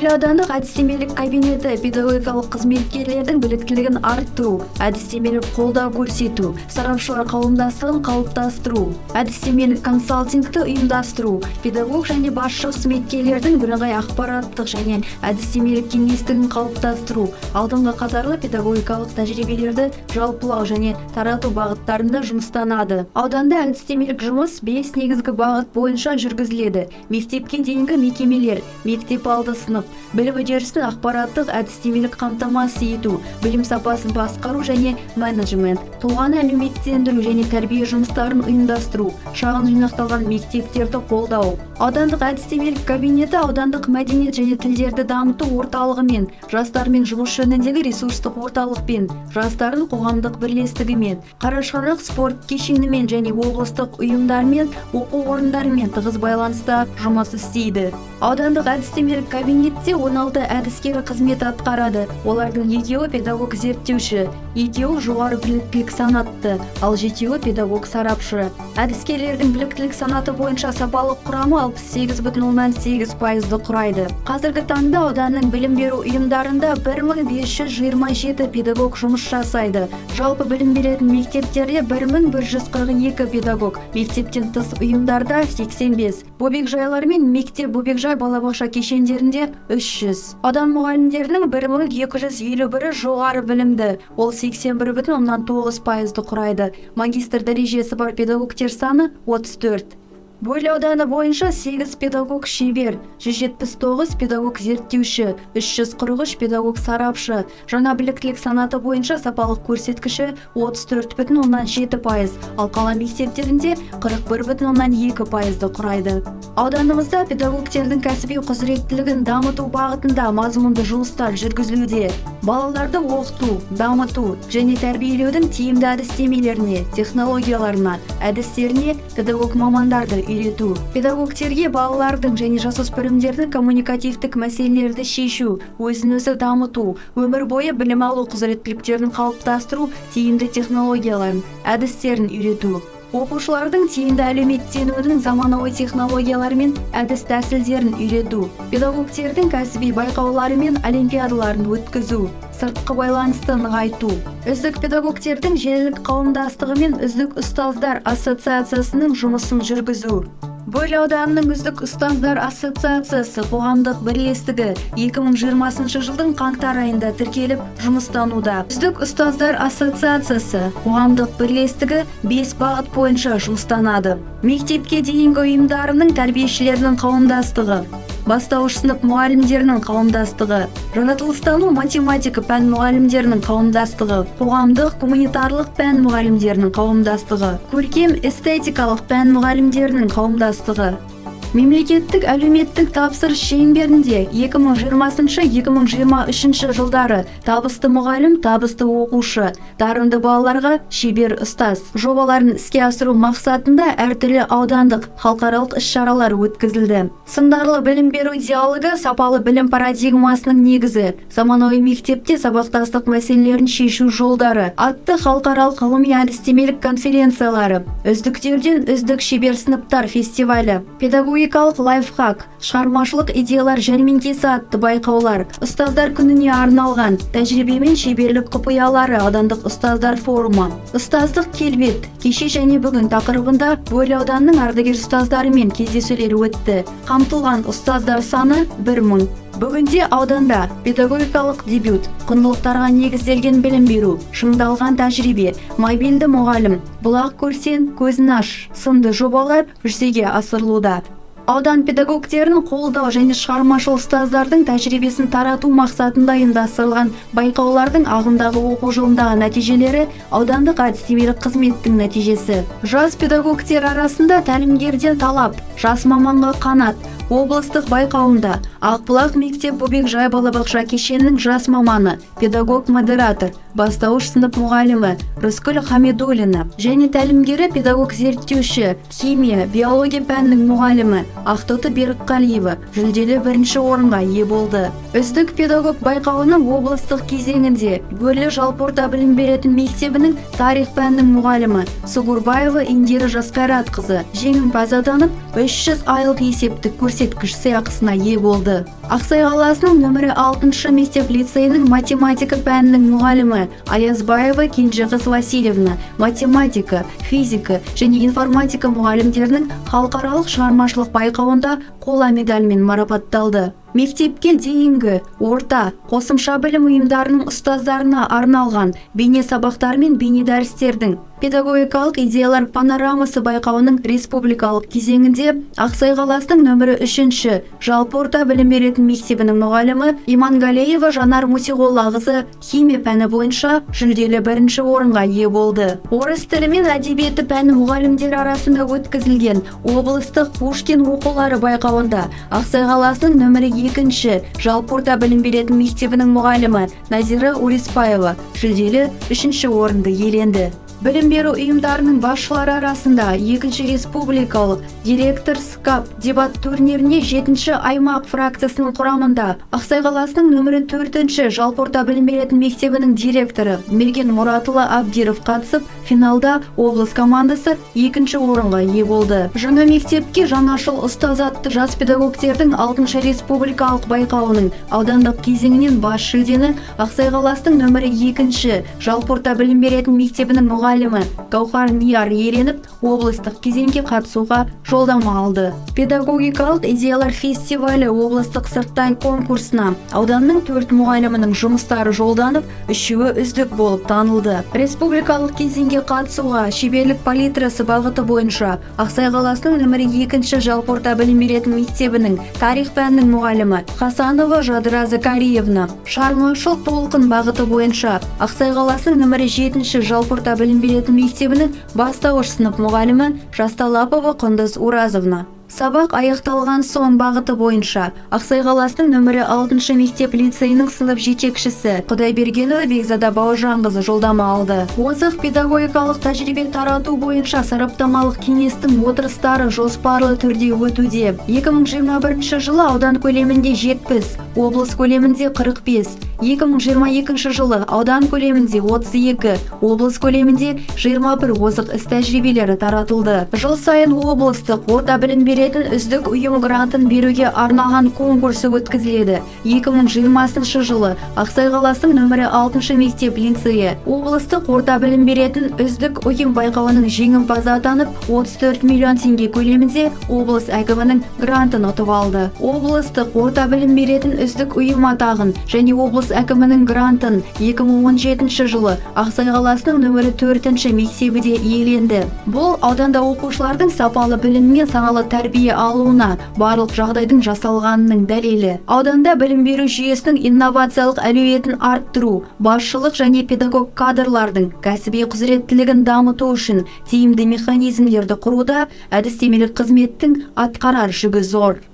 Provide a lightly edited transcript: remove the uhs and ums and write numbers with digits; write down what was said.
Бөрлі аудандық әдістемелік кабинеті педагогикалық қызметкерлердің біліктілігін арттыру, әдістемелік қолдау көрсету, сарапшылар қауымдастығын қалыптастыру, әдістемелік консалтингті ұйымдастыру, педагог және басшы қызметкерлердің бірыңғай ақпараттық және әдістемелік кеңістігін қалыптастыру, алдыңғы қатарлы педагогикалық тәжірибелерді жалпылау және тарату бағыттарында жұмыстанады. Ауданда әдістемелік жұмыс 5 негізгі бағыт бойынша жүргізіледі. Мектепке дейінгі мекемелер, мектеп алды сынып, білім үдерісін ақпараттық әдістемелік қамтамасыз ету, білім сапасын басқару және менеджмент, тұлғаны әлеуметтендіру және тәрбие жұмыстарын ұйымдастыру, шағын жинақталған мектептерді қолдау. Аудандық әдістемелік кабинеті аудандық мәдениет және тілдерді дамыту орталығымен, жастармен жұмыс жөніндегі ресурстық орталықпен, жастардың қоғамдық бірлестігімен, Қарашығанақ спорт кешенімен және облыстық ұйымдармен, оқу орындарымен тығыз байланыста жұмыс істейді. Аудандық әдістемелік кабинетте 16 әдіскер қызмет атқарады. Олардың 2-і педагог зерттеуші, 2-і жоғары біліктілік санатты, ал 7-і педагог сарапшы. Әдіскерлердің біліктілік санаты бойынша сапалық құрамы 68,8%-ды құрайды. Қазіргі таңда ауданның білім беру ұйымдарында 1527 педагог жұмыс жасайды. Жалпы білім беретін мектептерде 1142 педагог, мектептен тыс ұйымдарда 85. Бөбекжайлар мен мектеп бөбекжай балабақша кешендерінде 300. Аудан мұғалімдерінің 1251-і жоғары білімді, ол 81,9%-ды құрайды. Магистр дәрежесі бар педагогтер саны 34. Бөрлі ауданы бойынша 8 педагог шебер, 179 педагог зерттеуші, 343 педагог сарапшы. Жаңа біліктілік санаты бойынша сапалық көрсеткіші 34,7%, ал қала мектептерінде 41,2%-ды құрайды. Ауданымызда педагогтердің кәсіби құзыреттілігін дамыту бағытында мазмұнды жұмыстар жүргізілуде. Балаларды оқыту, дамыту және тәрбиелеудің тиімді әдістемелеріне, технологияларына, әдістеріне педагог мамандарды үйрету. Педагогтерге балалардың және жасөспірімдердің коммуникативтік мәселелерді шешу, өзін-өзі дамыту, өмір бойы білім алу құзыреттіліктерін қалыптастыру, тиімді технологияларын, әдістерін үйрету. Оқушылардың тиімді әлеуметтенудің заманауи технологиялары мен әдіс тәсілдерін үйрету. Педагогтердің кәсіби байқаулары мен олимпиадаларын өткізу. Сыртқы байланысты нығайту. Үздік педагогтердің желілік қауымдастығы мен үздік ұстаздар ассоциациясының жұмысын жүргізу. Бөрлі ауданының үздік ұстаздар ассоциациясы қоғамдық бірлестігі 2020 жылдың қаңтар айында тіркеліп жұмыстануда. Үздік ұстаздар ассоциациясы қоғамдық бірлестігі 5 бағыт бойынша жұмыстанады. Мектепке дейінгі ұйымдарының тәрбиешілерінің қауымдастығы, бастауыш сынып мұғалімдерінің қауымдастығы, жаратылыстану математика пән мұғалімдерінің қауымдастығы, қоғамдық гуманитарлық пән мұғалімдерінің қауымдастығы, көркем эстетикалық пән мұғалімдерінің қауымдастығы. Мемлекеттік әлеуметтік тапсырыс шеңберінде 2020-2023 жылдары табысты мұғалім, табысты оқушы, дарынды балаларға шебер ұстаз жобаларын іске асыру мақсатында әртүрлі аудандық халықаралық іс-шаралар өткізілді. Сындарлы білім беру диалогы сапалы білім парадигмасының негізі, заманауи мектепте сабақтастық мәселелерін шешу жолдары атты халықаралық ғылыми әдістемелік конференциялары, үздіктерден үздік шебер сыныптар фестивалі, педагогикалық лайфхак, шығармашылық идеялар жәрмеңкесі атты байқаулар, ұстаздар күніне арналған тәжірибе мен шеберлік құпиялары аудандық ұстаздар форумы, ұстаздық келбет, кеше және бүгін тақырыбында Бөрлі ауданының ардагер ұстаздарымен кездесулер өтті. Қамтылған ұстаздар саны 1000. Бүгінде ауданда педагогикалық дебют, құндылықтарға негізделген білім беру, шыңдалған тәжірибе, мобильді мұғалім, бұлақ көрсең көзін аш сынды жобалар жүзеге асырылуда. Аудан педагогтерінің қолдау және шығармашыл ұстаздардың тәжірибесін тарату мақсатында ұйымдастырылған байқаулардың ағымдағы оқу жылындағы нәтижелері аудандық әдістемелік қызметтің нәтижесі. Жас педагогтер арасында тәлімгерден талап, жас маманға қанат, облыстық байқауында Ақбұлақ мектеп бөбекжай балабақша кешенінің жас маманы, педагог модератор, бастауыш сынып мұғалімі Рыскүл Хамидуллина және тәлімгері педагог зерттеуші химия, биология пәнінің мұғалімі Ақтоты Берікқалиева жүлделі бірінші орынға ие болды. Үздік педагог байқауының облыстық кезеңінде Бөрлі жалпы орта білім беретін мектебінің тарих пәнінің мұғалімі Сугурбаева Индира Жасқайратқызы жеңімпаз атанып, 300 айлық есептік көрсеткіш сыйақысына ие болды. Ақсай қаласының нөмірі 6 мектеп лицейінің математика пәнінің мұғалімі Аязбаева Кенжеқыз Васильевна математика, физика және информатика мұғалімдерінің халықаралық шығармашылық байқауында қола медальмен марапатталды. Мектепке дейінгі, орта, қосымша білім ұйымдарының ұстаздарына арналған бейне сабақтар мен бейне дәрістердің педагогикалық идеялар панорамасы байқауының республикалық кезеңінде Ақсай қаласының нөмірі 3 жалпы орта білім беретін мектебінің мұғалімі Имангалеева Жанар Мусиғоллақызы химия пәні бойынша жүлделі бірінші орынға ие болды. Орыс тілі мен әдебиеті пәні мұғалімдер арасында өткізілген облыстық Пушкин оқулары байқауында Ақсай қаласының нөмірі 2 жалпы орта білім беретін мектебінің мұғалімі Назира Уриспаева жүлделі 3 орынды иеленді. Білім беру ұйымдарының басшылары арасында 2 республикалық директор СКАП дебат турниріне 7 аймақ фракциясының құрамында Ақсай қаласының нөмірі 4 жалпы орта білім беретін мектебінің директоры Мерген Мұратұлы Абдиров қатысып, финалда облыс командасы 2 орынға ие болды. Жаңа мектепке жаңашыл ұстаз атты жас педагогтердің 6 республикалық байқауының аудандық кезеңінен бас жүлдені Ақсай қаласының нөмірі 2 жалпы орта білім беретін мектебінің мұғалімі Гаухар Нияр иеленіп, облыстық кезеңге қатысуға жолдама алды. Педагогикалық идеялар фестивалі облыстық сырттай конкурсына ауданның 4 мұғалімінің жұмыстары жолданып, 3-і үздік болып танылды. Республикалық кезеңге қатысуға шеберлік палитрасы бағыты бойынша Ақсай қаласының нөмірі 2 жалпы орта білім беретін мектебінің тарих пәнінің мұғалімі Хасанова Жадыра Закариевна, шығармашылық толқын бағыты бойынша Ақсай қаласының нөмірі 7 жалпы орта білім беретін мектебінің бастауыш сынып мұғалімі Жасталапова Құндыз Уразовна. Сабақ аяқталған соң бағыты бойынша Ақсай қаласының нөмірі 6 мектеп лицейінің сынып жетекшісі Құдайбергенова Бекзада Бауыржанқызы жолдама алды. Озық педагогикалық тәжірибе тарату бойынша сараптамалық кеңестің отырыстары жоспарлы түрде өтуде. 2021 жылы аудан көлемінде 70, облыс көлемінде 45, 2022 жылы аудан көлемінде 32, облыс көлемінде 21 озық іс тәжірибелері таратылды. Жыл сайын облыстық орта білім беретін үздік ұйым грантын беруге арналған конкурсы өткізіледі. 2020 жылы Ақсай қаласының нөмірі 6 мектеп лицейі облыстық орта білім беретін үздік ұйым байқауының жеңімпазы атанып, 34 миллион теңге көлемінде облыс әкімінің грантын ұтып алды. Облыстық орта білім беретін үздік ұйым атағын және облыс әкімінің грантын 2017 жылы Ақсай қаласының нөмірі 4 мектебі де иеленді. Бұл ауданда оқушылардың сапалы білім мен саңалы тәрбие алуына барлық жағдайдың жасалғанының дәлелі. Ауданда білім беру жүйесінің инновациялық әлеуетін арттыру, басшылық және педагог кадрлардың кәсіби құзыреттілігін дамыту үшін тиімді механизмдерді құруда әдістемелік қызметтің атқарар жүгі зор.